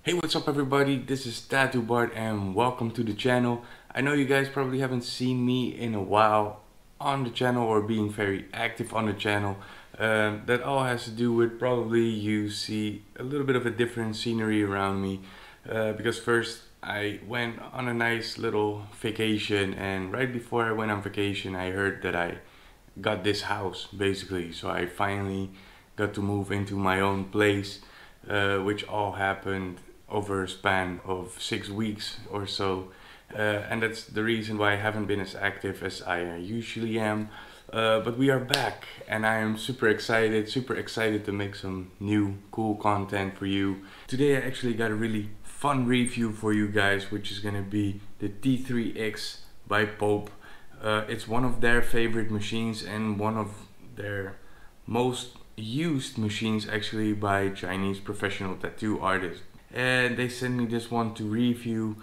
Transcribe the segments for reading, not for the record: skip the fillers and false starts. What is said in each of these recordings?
Hey, what's up everybody? This is Tattoo Bart and welcome to the channel. I know you guys probably haven't seen me in a while on the channel or being very active on the channel. That all has to do with probably you see a little bit of a different scenery around me. Because first I went on a nice little vacation, and right before I went on vacation I heard that I got this house basically. So I finally got to move into my own place, which all happened over a span of 6 weeks or so. And that's the reason why I haven't been as active as I usually am. But we are back and I am super excited to make some new cool content for you. Today I actually got a really fun review for you guys, which is gonna be the T3X by Pope. It's one of their favorite machines and one of their most used machines actually by Chinese professional tattoo artists. And they sent me this one to review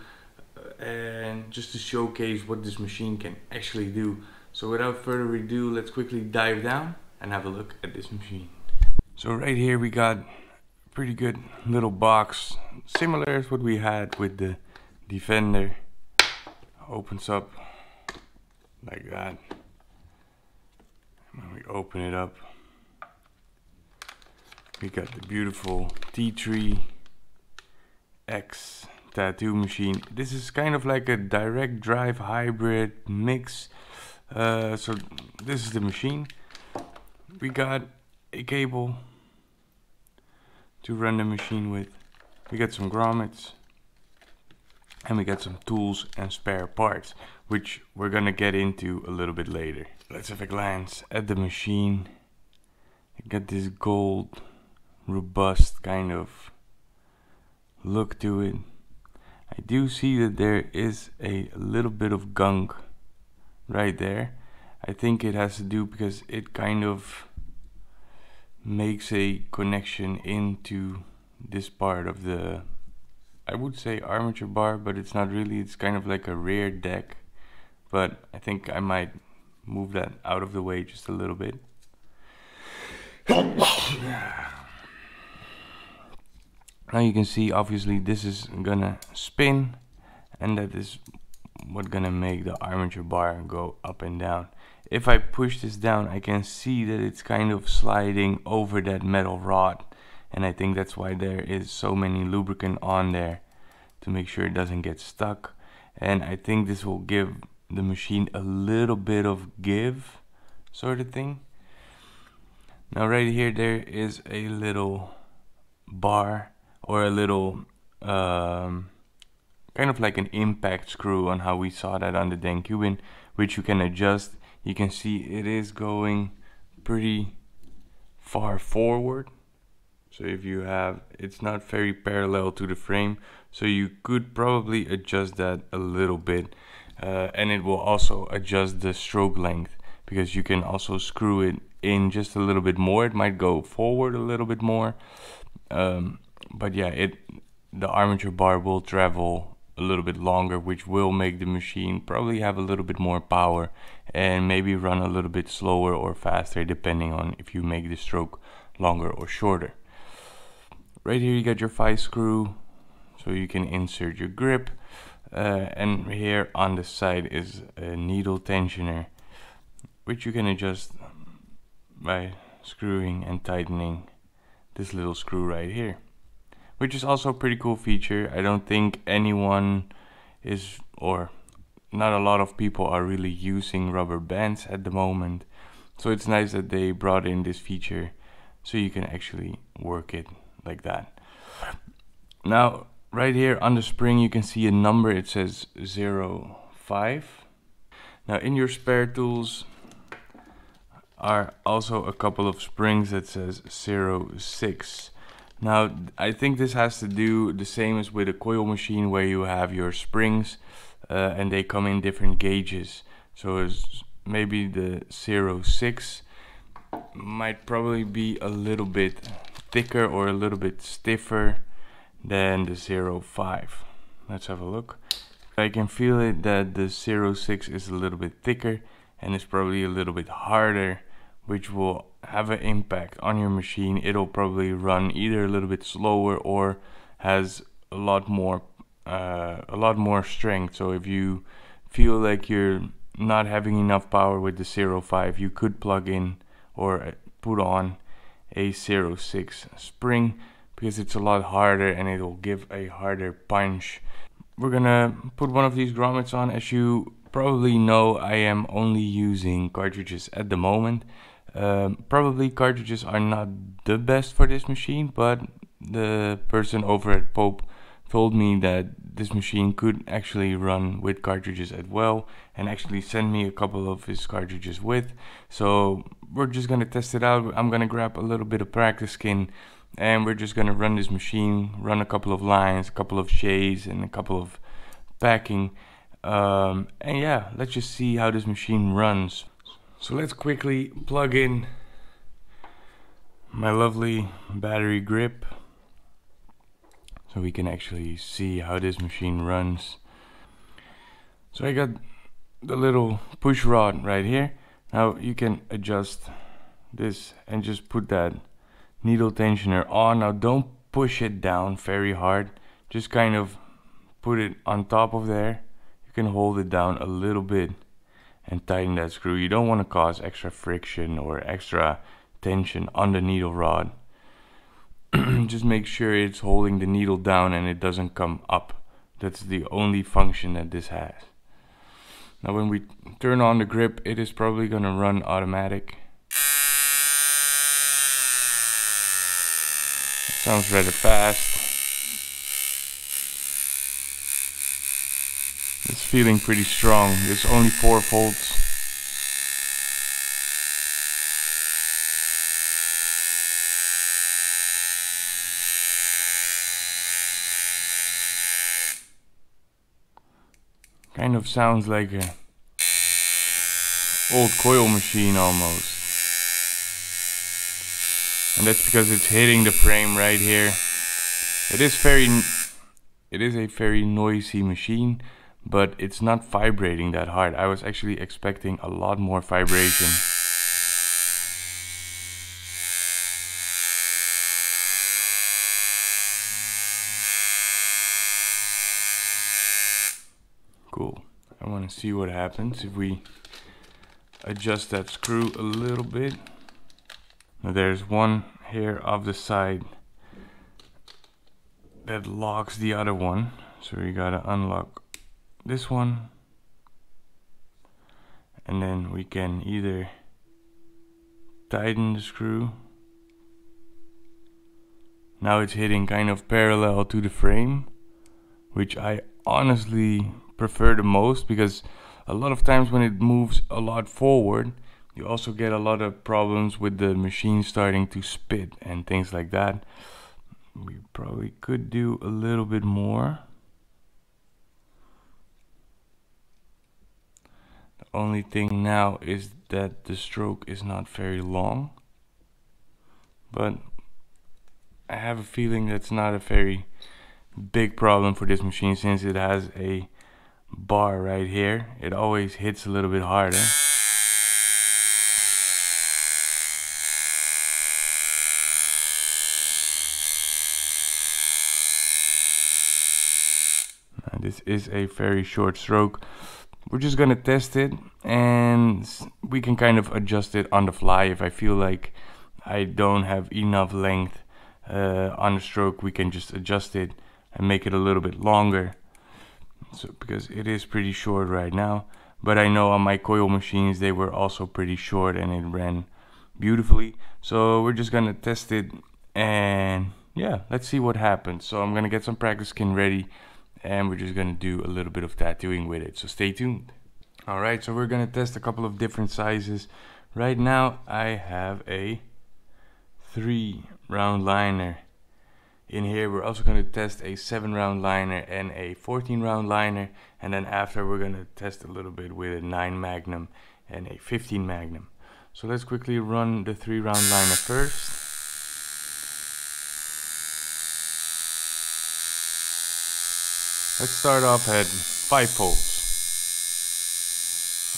and just to showcase what this machine can actually do. So without further ado, let's quickly dive down and have a look at this machine. So right here we got a pretty good little box, similar as what we had with the Defender. Opens up like that. When we open it up, we got the beautiful T3X tattoo machine. This is kind of like a direct drive hybrid mix. So this is the machine. We got a cable to run the machine with. We got some grommets. And we got some tools and spare parts, which we're gonna get into a little bit later. Let's have a glance at the machine. You got this gold, robust kind of look to it. I do see that there is a little bit of gunk right there. I think it has to do because it kind of makes a connection into this part of the, I would say, armature bar, but it's not really. It's kind of like a rear deck, but I think I might move that out of the way just a little bit. Now you can see obviously this is gonna spin, and that is what gonna make the armature bar go up and down. If I push this down, I can see that it's kind of sliding over that metal rod, and I think that's why there is so many lubricant on there to make sure it doesn't get stuck. And I think this will give the machine a little bit of give, sort of thing. Now right here there is a little bar, or a little kind of like an impact screw on how we saw that on the Dan Cuban, which you can adjust. You can see it is going pretty far forward. So if you have, it's not very parallel to the frame, so you could probably adjust that a little bit. And it will also adjust the stroke length, because you can also screw it in just a little bit more. It might go forward a little bit more. But yeah, the armature bar will travel a little bit longer, which will make the machine probably have a little bit more power and maybe run a little bit slower or faster, depending on if you make the stroke longer or shorter. Right here you got your vice screw, so you can insert your grip. And here on the side is a needle tensioner, which you can adjust by screwing and tightening this little screw right here, which is also a pretty cool feature. I don't think anyone is, or not a lot of people are really using rubber bands at the moment, so it's nice that they brought in this feature so you can actually work it like that. Now right here on the spring you can see a number. It says 05. Now in your spare tools are also a couple of springs that says 06. Now I think this has to do the same as with a coil machine, where you have your springs and they come in different gauges. So it's maybe the 06 might probably be a little bit thicker or a little bit stiffer than the 05. Let's have a look. I can feel it that the 06 is a little bit thicker and it's probably a little bit harder, which will have an impact on your machine. It'll probably run either a little bit slower or has a lot more strength. So if you feel like you're not having enough power with the 0.5, you could plug in or put on a 0.6 spring, because it's a lot harder and it will give a harder punch. We're gonna put one of these grommets on. As you probably know, I am only using cartridges at the moment. Probably cartridges are not the best for this machine, but the person over at Pope told me that this machine could actually run with cartridges as well, and actually send me a couple of his cartridges with. So we're just gonna test it out. I'm gonna grab a little bit of practice skin, and we're just gonna run this machine, run a couple of lines, a couple of shades, and a couple of packing. And yeah, let's just see how this machine runs. So let's quickly plug in my lovely battery grip, so we can actually see how this machine runs. So I got the little push rod right here. Now you can adjust this and just put that needle tensioner on. Now don't push it down very hard, just kind of put it on top of there. You can hold it down a little bit and tighten that screw. You don't want to cause extra friction or extra tension on the needle rod. Just make sure it's holding the needle down and it doesn't come up. That's the only function that this has. Now when we turn on the grip, it is probably gonna run automatic. It sounds rather fast. It's feeling pretty strong. There's only 4 volts. Kind of sounds like a old coil machine almost. And that's because it's hitting the frame right here. It is a very noisy machine, but it's not vibrating that hard. I was actually expecting a lot more vibration. Cool. I want to see what happens if we adjust that screw a little bit. Now there's one here off the side that locks the other one, so we gotta unlock this one, and then we can either tighten the screw. Now it's hitting kind of parallel to the frame, which I honestly prefer the most, because a lot of times when it moves a lot forward, you also get a lot of problems with the machine starting to spit and things like that. We probably could do a little bit more. The only thing now is that the stroke is not very long, but I have a feeling that's not a very big problem for this machine, since it has a bar right here. It always hits a little bit harder. Now, this is a very short stroke. We're just gonna test it, and we can kind of adjust it on the fly. If I feel like I don't have enough length on the stroke, we can just adjust it and make it a little bit longer. So because it is pretty short right now, but I know on my coil machines they were also pretty short and it ran beautifully. So we're just gonna test it, and yeah, let's see what happens. So I'm gonna get some practice skin ready, and we're just gonna do a little bit of tattooing with it, so stay tuned. Alright, so we're gonna test a couple of different sizes. Right now I have a 3 round liner in here. We're also going to test a 7 round liner and a 14 round liner, and then after we're going to test a little bit with a 9 magnum and a 15 magnum. So let's quickly run the 3 round liner first. Let's start off at 5 volts.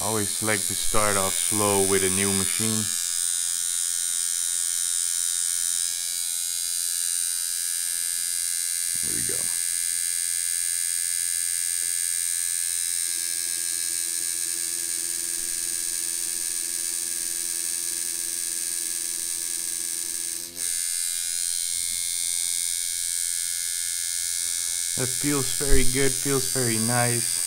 I always like to start off slow with a new machine. Here we go. That feels very good, feels very nice.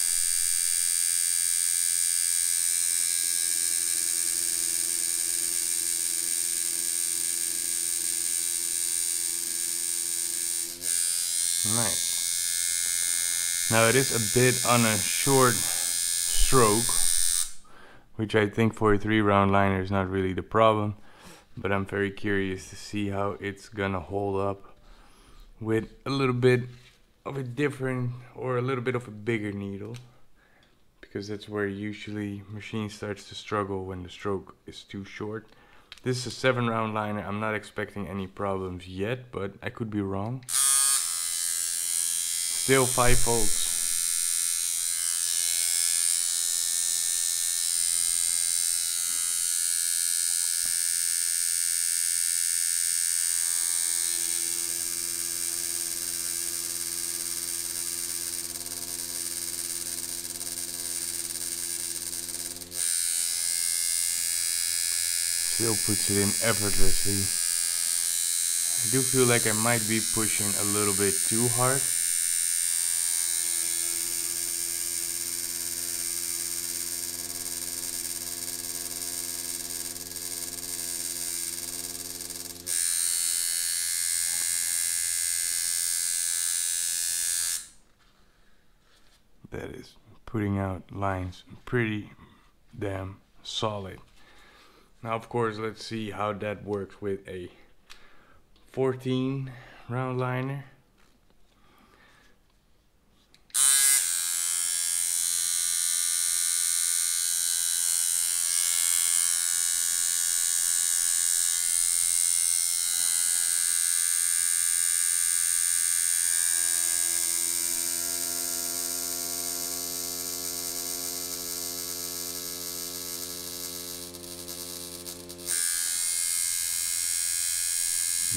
Nice. Now it is a bit on a short stroke, which I think for a 3-round liner is not really the problem, but I'm very curious to see how it's gonna hold up with a little bit of a different or a little bit of a bigger needle, because that's where usually machine starts to struggle when the stroke is too short. This is a 7-round liner. I'm not expecting any problems yet, but I could be wrong. Still 5 volts. Still puts it in effortlessly. I do feel like I might be pushing a little bit too hard. That is putting out lines pretty damn solid. Now of course, let's see how that works with a 14-round liner.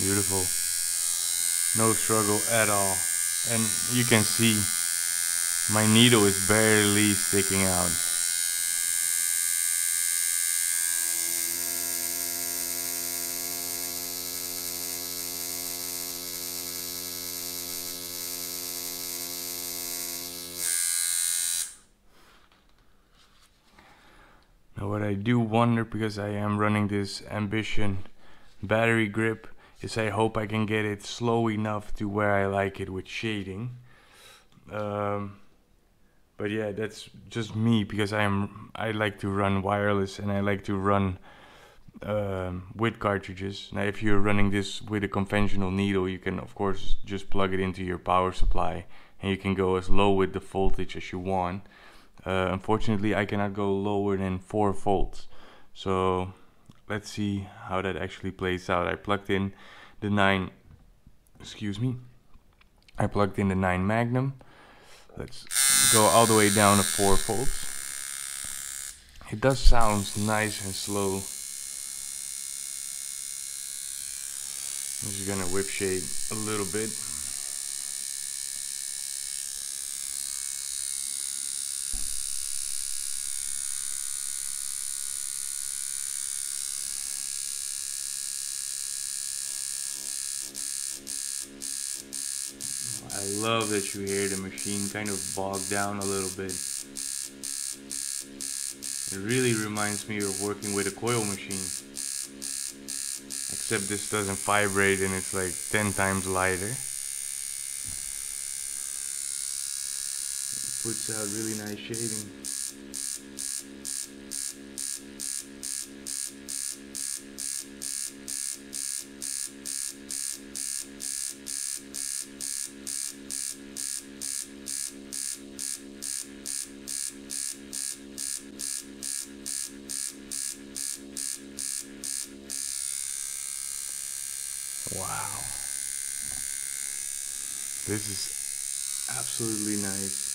Beautiful. No struggle at all. And you can see my needle is barely sticking out. Now what I do wonder, because I am running this Ambition battery grip, is I hope I can get it slow enough to where I like it with shading. But yeah, that's just me, because I like to run wireless and I like to run with cartridges. Now if you're running this with a conventional needle, you can of course just plug it into your power supply and you can go as low with the voltage as you want. Unfortunately, I cannot go lower than 4 volts. So let's see how that actually plays out. I plugged in the 9 Magnum. Let's go all the way down to 4 volts. It does sound nice and slow. I'm just gonna whip shade a little bit. I love that you hear the machine kind of bog down a little bit. It really reminds me of working with a coil machine. Except this doesn't vibrate and it's like 10 times lighter. It puts out really nice shading. Wow. This is absolutely nice.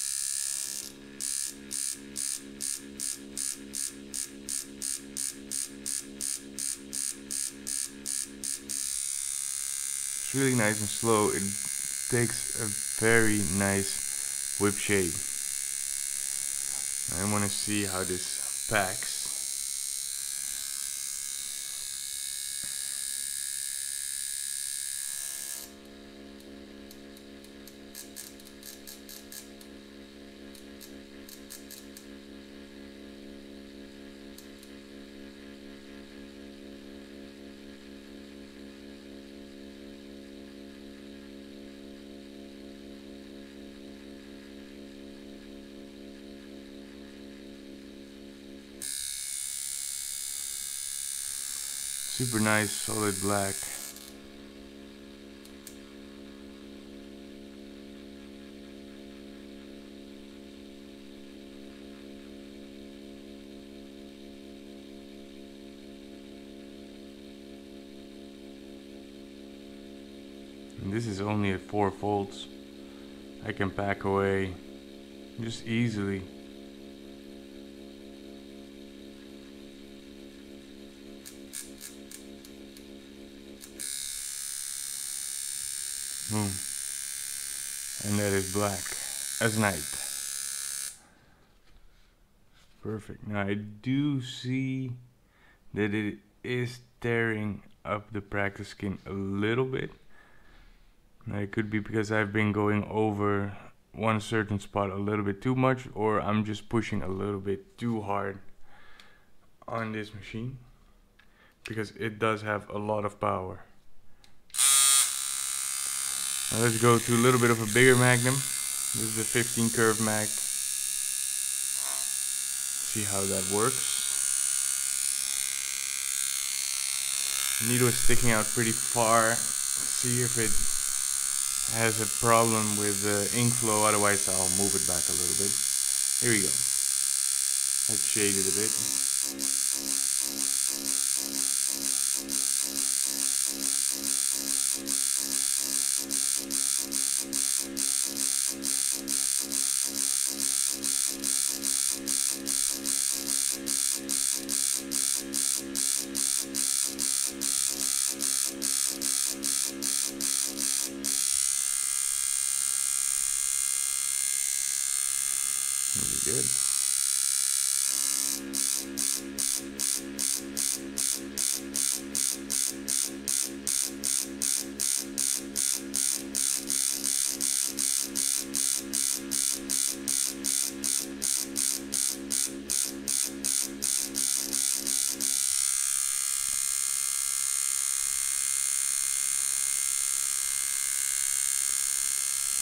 It's really nice and slow. It takes a very nice whip shade. I want to see how this packs. Super nice solid black. And this is only at 4 volts. I can pack away just easily. Boom. And that is black as night. Perfect. Now I do see that it is tearing up the practice skin a little bit. Now it could be because I've been going over one certain spot a little bit too much, or I'm just pushing a little bit too hard on this machine, because it does have a lot of power. Now let's go to a little bit of a bigger magnum. This is a 15 curve mag. See how that works. Needle is sticking out pretty far. See if it has a problem with ink flow, otherwise I'll move it back a little bit. Here we go. Let's shade it a bit. Really good.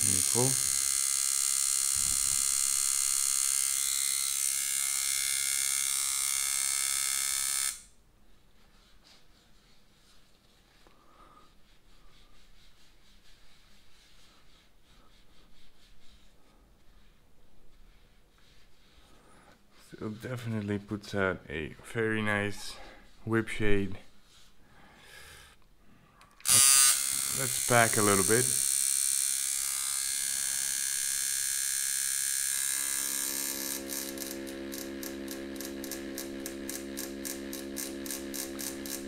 Beautiful. So it definitely puts out a very nice whip shade. Let's pack a little bit.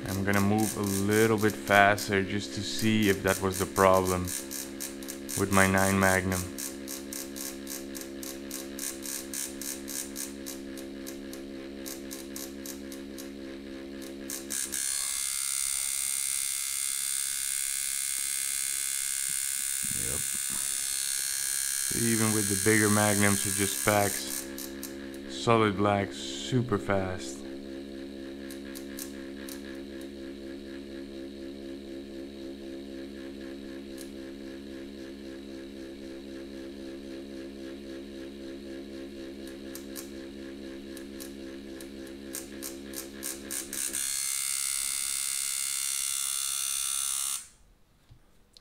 I'm gonna move a little bit faster just to see if that was the problem with my 9 Magnum. Yep. Even with the bigger Magnums, it just packs solid black super fast.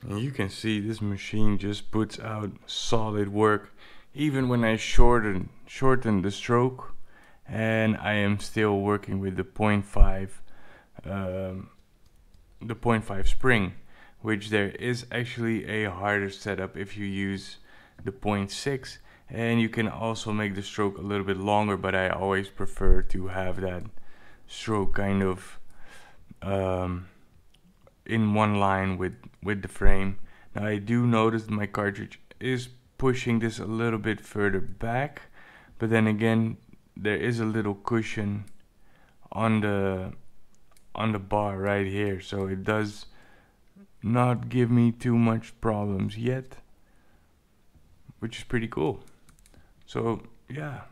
And you can see this machine just puts out solid work even when I shorten the stroke, and I am still working with the 0.5 spring, which there is actually a harder setup if you use the 0.6, and you can also make the stroke a little bit longer, but I always prefer to have that stroke kind of in one line with the frame. Now I do notice my cartridge is pushing this a little bit further back, but then again there is a little cushion on the bar right here, so it does not give me too much problems yet, which is pretty cool. So yeah,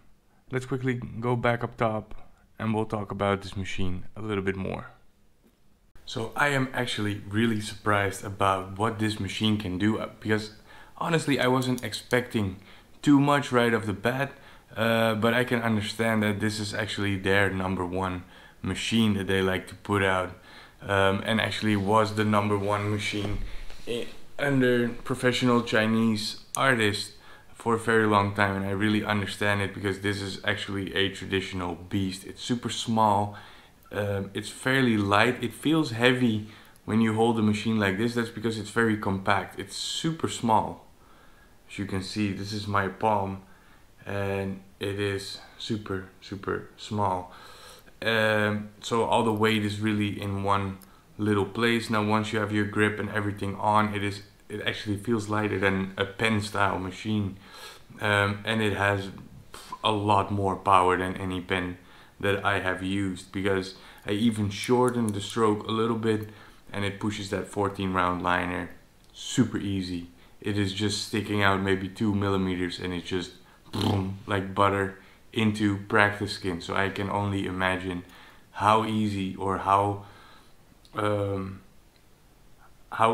let's quickly go back up top and we'll talk about this machine a little bit more. So I am actually really surprised about what this machine can do, because honestly I wasn't expecting too much right off the bat, but I can understand that this is actually their #1 machine that they like to put out. and actually was the #1 machine under professional Chinese artists for a very long time, and I really understand it because this is actually a traditional beast. It's super small, it's fairly light, it feels heavy when you hold a machine like this. That's because it's very compact, it's super small. As you can see, this is my palm and it is super small. So all the weight is really in one little place. Now once you have your grip and everything on, it actually feels lighter than a pen style machine, and it has a lot more power than any pen that I have used, because I even shortened the stroke a little bit and it pushes that 14 round liner super easy. It is just sticking out maybe 2 millimeters and it's just boom, like butter into practice skin. So I can only imagine how easy or how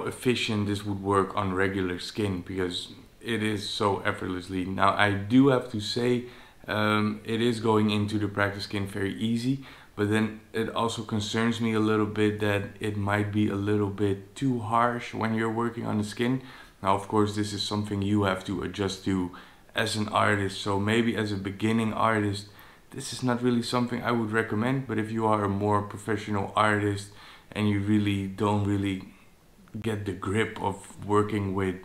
efficient this would work on regular skin, because it is so effortlessly. Now I do have to say, it is going into the practice skin very easy, but then it also concerns me a little bit that it might be a little bit too harsh when you're working on the skin. Now of course this is something you have to adjust to as an artist, so maybe as a beginning artist this is not really something I would recommend, but if you are a more professional artist and you really don't get the grip of working with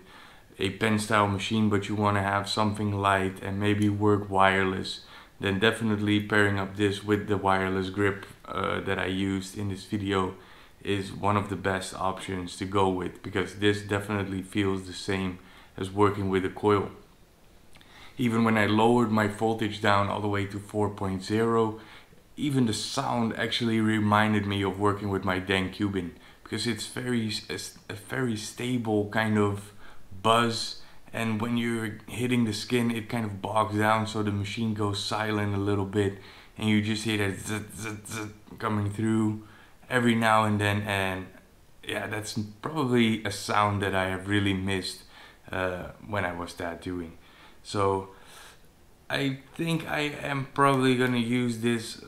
a pen style machine, but you want to have something light and maybe work wireless, then definitely pairing up this with the wireless grip that I used in this video is one of the best options to go with, because this definitely feels the same as working with a coil. Even when I lowered my voltage down all the way to 4.0, even the sound actually reminded me of working with my Dan Cuban, because it's a very stable kind of buzz, and when you're hitting the skin it kind of bogs down, so the machine goes silent a little bit and you just hear that zzz, zzz, zzz coming through every now and then. And yeah, that's probably a sound that I have really missed when I was tattooing. So I think I am probably gonna use this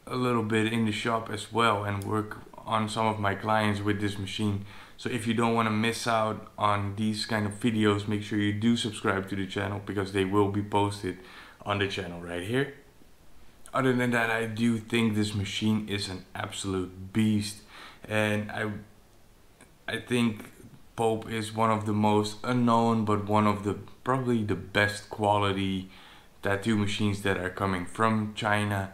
a little bit in the shop as well and work on some of my clients with this machine. So if you don't want to miss out on these kind of videos, make sure you do subscribe to the channel, because they will be posted on the channel right here. Other than that, I do think this machine is an absolute beast, and I think Pope is one of the most unknown but one of the probably the best quality tattoo machines that are coming from China.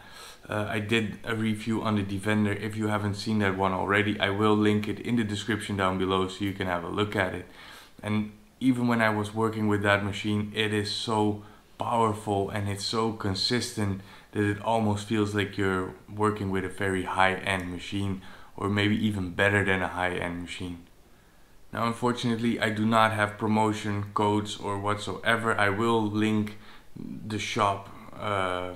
I did a review on the Defender. If you haven't seen that one already, I will link it in the description down below so you can have a look at it. And even when I was working with that machine, it is so powerful and it's so consistent that it almost feels like you're working with a very high-end machine, or maybe even better than a high-end machine. Now unfortunately I do not have promotion codes or whatsoever. I will link the shop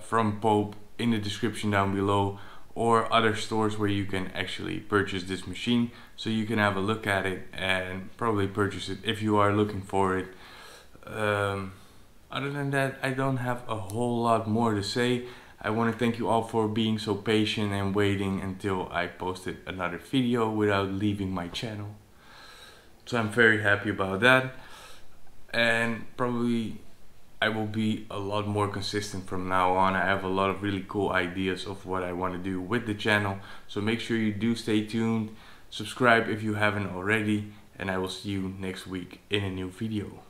from Pope in the description down below, or other stores where you can actually purchase this machine, so you can have a look at it and probably purchase it if you are looking for it. Other than that, I don't have a whole lot more to say. I want to thank you all for being so patient and waiting until I posted another video without leaving my channel. So I'm very happy about that, and probably I will be a lot more consistent from now on. I have a lot of really cool ideas of what I want to do with the channel, so make sure you do stay tuned, subscribe if you haven't already, and I will see you next week in a new video.